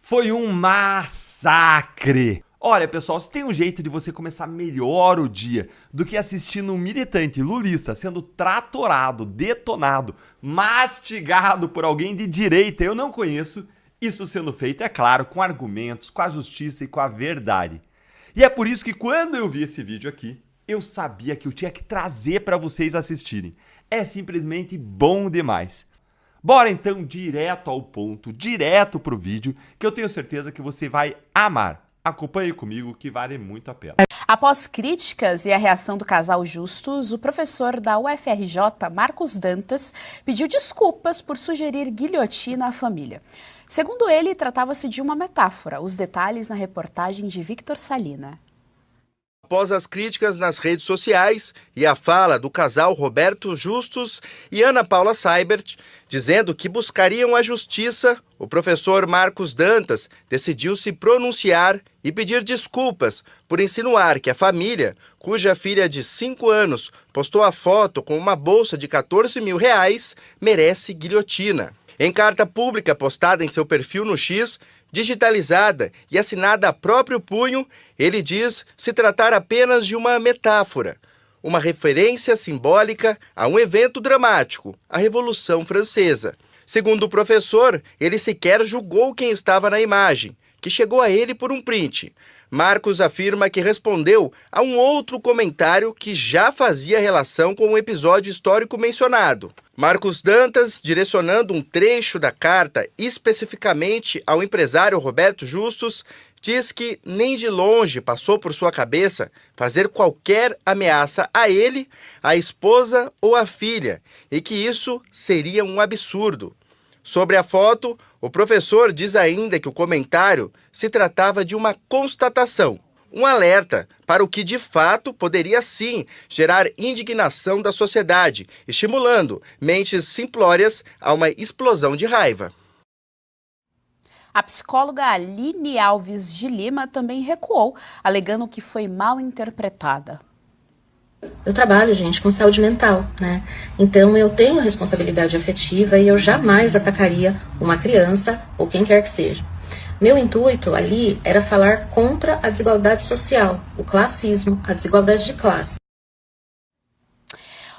Foi um massacre! Olha, pessoal, se tem um jeito de você começar melhor o dia do que assistindo um militante lulista sendo tratorado, detonado, mastigado por alguém de direita, eu não conheço, isso sendo feito, é claro, com argumentos, com a justiça e com a verdade. E é por isso que quando eu vi esse vídeo aqui, eu sabia que eu tinha que trazer para vocês assistirem. É simplesmente bom demais. Bora então direto ao ponto, direto pro vídeo, que eu tenho certeza que você vai amar. Acompanhe comigo que vale muito a pena. Após críticas e a reação do casal Justus, o professor da UFRJ, Marcos Dantas, pediu desculpas por sugerir guilhotina à família. Segundo ele, tratava-se de uma metáfora. Os detalhes na reportagem de Victor Salina. Após as críticas nas redes sociais e a fala do casal Roberto Justus e Ana Paula Seibert, dizendo que buscariam a justiça, o professor Marcos Dantas decidiu se pronunciar e pedir desculpas por insinuar que a família, cuja filha de 5 anos postou a foto com uma bolsa de R$14 mil, merece guilhotina. Em carta pública postada em seu perfil no X, digitalizada e assinada a próprio punho, ele diz se tratar apenas de uma metáfora, uma referência simbólica a um evento dramático, a Revolução Francesa. Segundo o professor, ele sequer julgou quem estava na imagem, que chegou a ele por um print. Marcos afirma que respondeu a um outro comentário que já fazia relação com o episódio histórico mencionado. Marcos Dantas, direcionando um trecho da carta especificamente ao empresário Roberto Justus, diz que nem de longe passou por sua cabeça fazer qualquer ameaça a ele, à esposa ou à filha, e que isso seria um absurdo. Sobre a foto, o professor diz ainda que o comentário se tratava de uma constatação, um alerta para o que de fato poderia sim gerar indignação da sociedade, estimulando mentes simplórias a uma explosão de raiva. A psicóloga Aline Alves de Lima também recuou, alegando que foi mal interpretada. Eu trabalho, gente, com saúde mental, né? Então eu tenho responsabilidade afetiva e eu jamais atacaria uma criança ou quem quer que seja. Meu intuito ali era falar contra a desigualdade social, o classismo, a desigualdade de classe.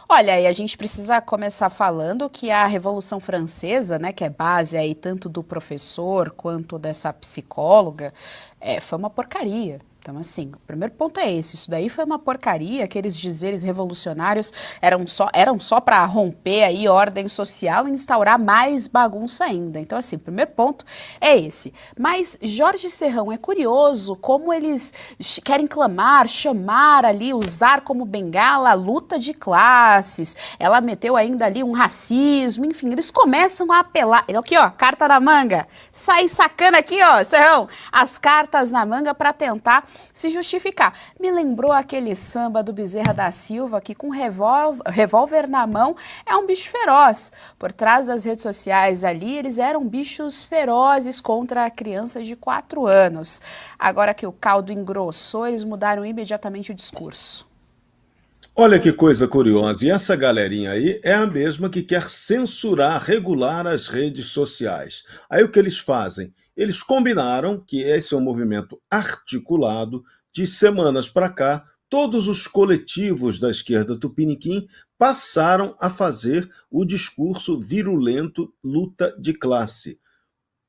Olha, e a gente precisa começar falando que a Revolução Francesa, né, que é base aí tanto do professor quanto dessa psicóloga, foi uma porcaria. Então, assim, o primeiro ponto é esse, isso daí foi uma porcaria, aqueles dizeres revolucionários eram só para romper aí ordem social e instaurar mais bagunça ainda. Então, assim, o primeiro ponto é esse. Mas Jorge Serrão, é curioso como eles querem clamar, chamar ali, usar como bengala a luta de classes. Ela meteu ainda ali um racismo, enfim, eles começam a apelar. Aqui, ó, carta na manga. Sai sacando aqui, ó, Serrão, as cartas na manga para tentar se justificar. Me lembrou aquele samba do Bezerra da Silva, que com revólver na mão é um bicho feroz. Por trás das redes sociais ali, eles eram bichos ferozes contra crianças de 4 anos. Agora que o caldo engrossou, eles mudaram imediatamente o discurso. Olha que coisa curiosa, e essa galerinha aí é a mesma que quer censurar, regular as redes sociais. Aí o que eles fazem? Eles combinaram que esse é um movimento articulado, de semanas para cá, todos os coletivos da esquerda tupiniquim passaram a fazer o discurso virulento luta de classe.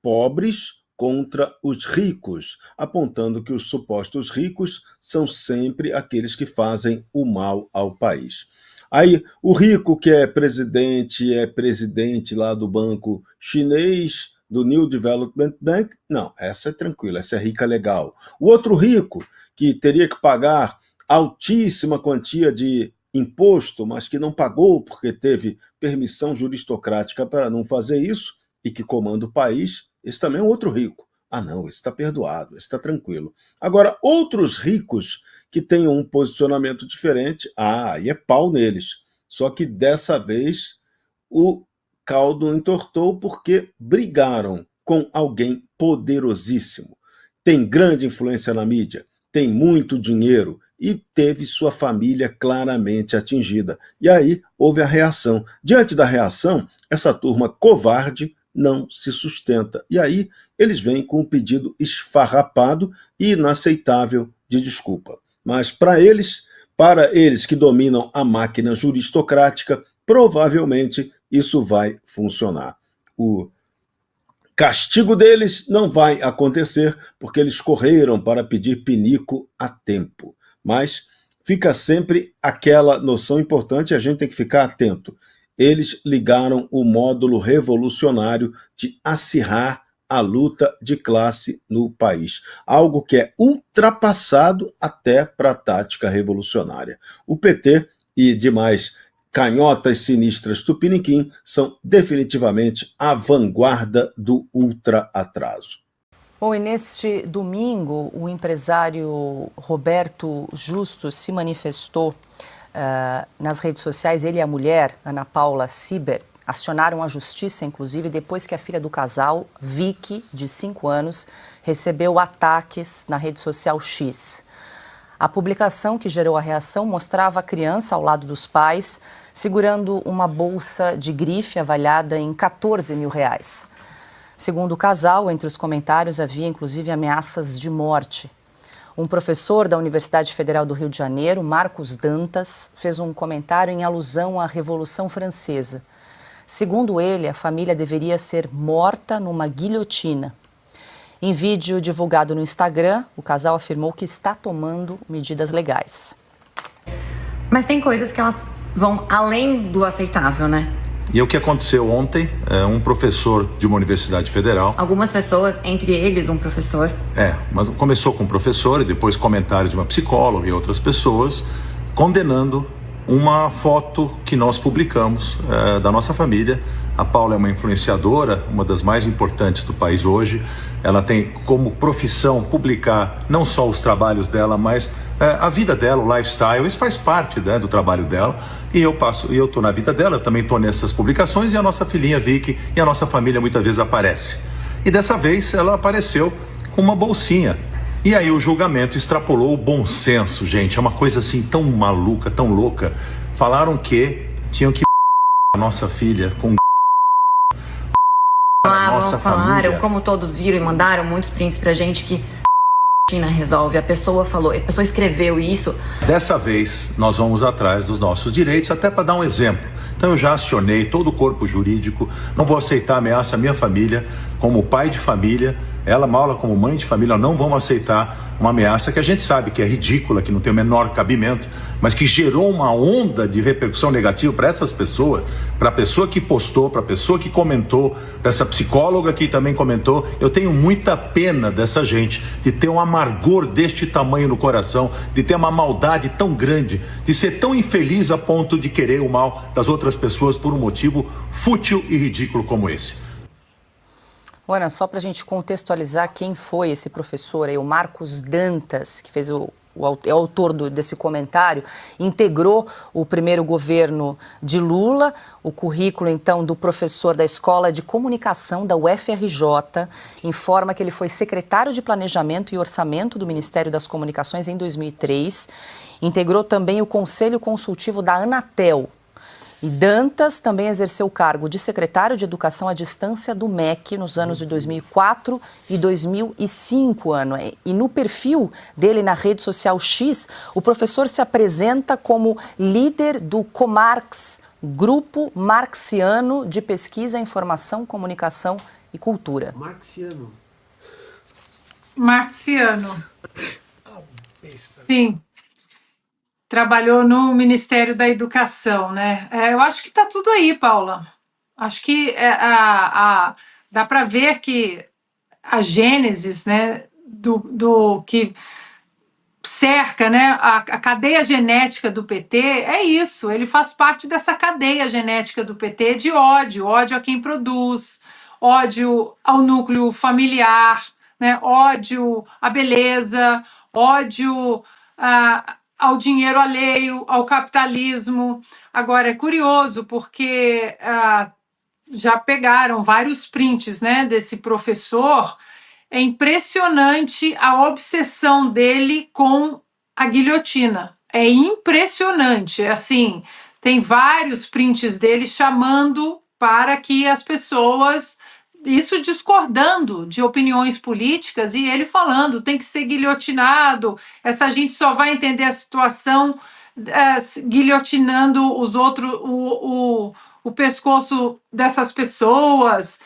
Pobres contra os ricos, apontando que os supostos ricos são sempre aqueles que fazem o mal ao país. Aí, o rico que é presidente lá do banco chinês, do New Development Bank, não, essa é tranquila, essa é rica legal. O outro rico, que teria que pagar altíssima quantia de imposto, mas que não pagou porque teve permissão juristocrática para não fazer isso, e que comanda o país, esse também é um outro rico. Ah, não, esse está perdoado, esse está tranquilo. Agora, outros ricos que tenham um posicionamento diferente, aí é pau neles. Só que dessa vez o caldo entortou porque brigaram com alguém poderosíssimo. Tem grande influência na mídia, tem muito dinheiro e teve sua família claramente atingida. E aí houve a reação. Diante da reação, essa turma covarde não se sustenta. E aí eles vêm com um pedido esfarrapado e inaceitável de desculpa. Mas para eles que dominam a máquina juristocrática, provavelmente isso vai funcionar. O castigo deles não vai acontecer porque eles correram para pedir pinico a tempo. Mas fica sempre aquela noção importante, a gente tem que ficar atento. Eles ligaram o módulo revolucionário de acirrar a luta de classe no país. Algo que é ultrapassado até para a tática revolucionária. O PT e demais canhotas sinistras tupiniquim são definitivamente a vanguarda do ultra-atraso. Bom, e neste domingo, o empresário Roberto Justus se manifestou nas redes sociais. Ele e a mulher, Ana Paula Saiber, acionaram a justiça, inclusive, depois que a filha do casal, Vicky, de 5 anos, recebeu ataques na rede social X. A publicação que gerou a reação mostrava a criança ao lado dos pais, segurando uma bolsa de grife avaliada em R$14 mil. Segundo o casal, entre os comentários havia inclusive ameaças de morte. Um professor da Universidade Federal do Rio de Janeiro, Marcos Dantas, fez um comentário em alusão à Revolução Francesa. Segundo ele, a família deveria ser morta numa guilhotina. Em vídeo divulgado no Instagram, o casal afirmou que está tomando medidas legais. Mas tem coisas que elas vão além do aceitável, né? E o que aconteceu ontem, um professor de uma universidade federal... Algumas pessoas, entre eles um professor... mas começou com um professor e depois comentários de uma psicóloga e outras pessoas condenando uma foto que nós publicamos da nossa família. A Paula é uma influenciadora, uma das mais importantes do país hoje. Ela tem como profissão publicar não só os trabalhos dela, mas a vida dela, o lifestyle. Isso faz parte, né, do trabalho dela. E eu estou na vida dela, eu também estou nessas publicações, e a nossa filhinha Vicky e a nossa família muitas vezes aparece. E dessa vez ela apareceu com uma bolsinha. E aí o julgamento extrapolou o bom senso, gente. É uma coisa assim tão maluca, tão louca. Falaram que tinham que a nossa filha com a nossa família. Como todos viram e mandaram muitos prints pra gente que China resolve. A pessoa escreveu isso. Dessa vez nós vamos atrás dos nossos direitos, até para dar um exemplo. Então eu já acionei todo o corpo jurídico, não vou aceitar ameaça à minha família, como pai de família, ela, Maula, como mãe de família, não vamos aceitar uma ameaça que a gente sabe que é ridícula, que não tem o menor cabimento, mas que gerou uma onda de repercussão negativa para essas pessoas, para a pessoa que postou, para a pessoa que comentou, para essa psicóloga que também comentou. Eu tenho muita pena dessa gente, de ter um amargor deste tamanho no coração, de ter uma maldade tão grande, de ser tão infeliz a ponto de querer o mal das outras pessoas por um motivo fútil e ridículo como esse. Olha, só para a gente contextualizar quem foi esse professor aí, o Marcos Dantas, que fez o autor desse comentário, integrou o primeiro governo de Lula, o currículo, então, do professor da Escola de Comunicação da UFRJ, informa que ele foi secretário de Planejamento e Orçamento do Ministério das Comunicações em 2003, integrou também o Conselho Consultivo da Anatel. E Dantas também exerceu o cargo de secretário de Educação à Distância do MEC nos anos de 2004 e 2005. E no perfil dele na rede social X, o professor se apresenta como líder do Comarx, Grupo Marxiano de Pesquisa, Informação, Comunicação e Cultura. Marxiano. Sim. Trabalhou no Ministério da Educação, né? Eu acho que está tudo aí, Paula. Acho que dá para ver que a gênesis, né, do que cerca, né, a cadeia genética do PT é isso. Ele faz parte dessa cadeia genética do PT de ódio a quem produz, ódio ao núcleo familiar, né, ódio à beleza, ódio ao dinheiro alheio, ao capitalismo. Agora, é curioso porque já pegaram vários prints, né, desse professor. É impressionante a obsessão dele com a guilhotina. É impressionante. Assim, tem vários prints dele chamando para que as pessoas isso discordando de opiniões políticas e ele falando tem que ser guilhotinado, essa gente só vai entender a situação guilhotinando os outros, o pescoço dessas pessoas,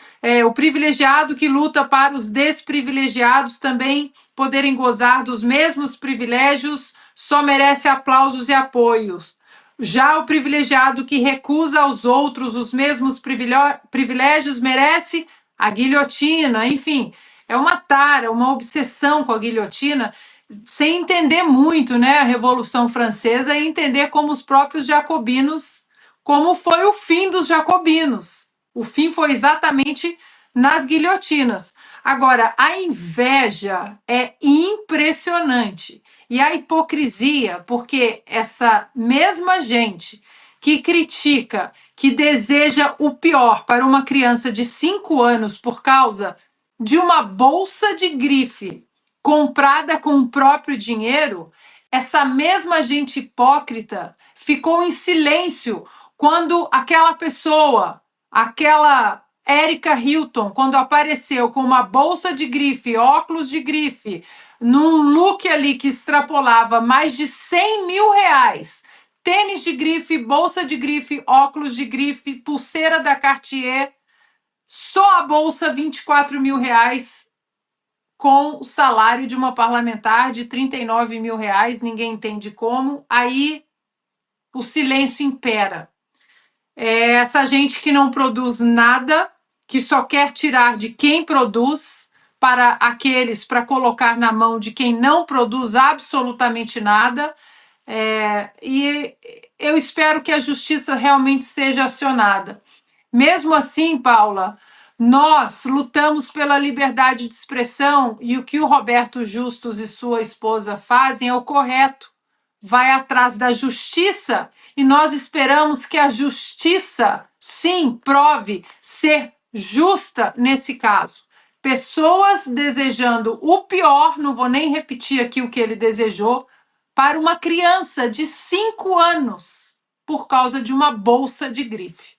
o privilegiado que luta para os desprivilegiados também poderem gozar dos mesmos privilégios só merece aplausos e apoios. Já o privilegiado que recusa aos outros os mesmos privilégios merece a guilhotina. Enfim, é uma tara, uma obsessão com a guilhotina, sem entender muito, né, a Revolução Francesa e entender como os próprios jacobinos, como foi o fim dos jacobinos. O fim foi exatamente nas guilhotinas. Agora, a inveja é impressionante. E a hipocrisia, porque essa mesma gente que critica, que deseja o pior para uma criança de 5 anos por causa de uma bolsa de grife comprada com o próprio dinheiro, essa mesma gente hipócrita ficou em silêncio quando aquela pessoa, aquela Erika Hilton, quando apareceu com uma bolsa de grife, óculos de grife, num look ali que extrapolava mais de 100 mil reais, tênis de grife, bolsa de grife, óculos de grife, pulseira da Cartier, só a bolsa 24 mil reais, com o salário de uma parlamentar de 39 mil reais, ninguém entende como, aí o silêncio impera. É essa gente que não produz nada, que só quer tirar de quem produz para colocar na mão de quem não produz absolutamente nada. E eu espero que a justiça realmente seja acionada. Mesmo assim, Paula, nós lutamos pela liberdade de expressão e o que o Roberto Justus e sua esposa fazem é o correto. Vai atrás da justiça e nós esperamos que a justiça, sim, prove ser justa nesse caso. Pessoas desejando o pior, não vou nem repetir aqui o que ele desejou, para uma criança de 5 anos por causa de uma bolsa de grife.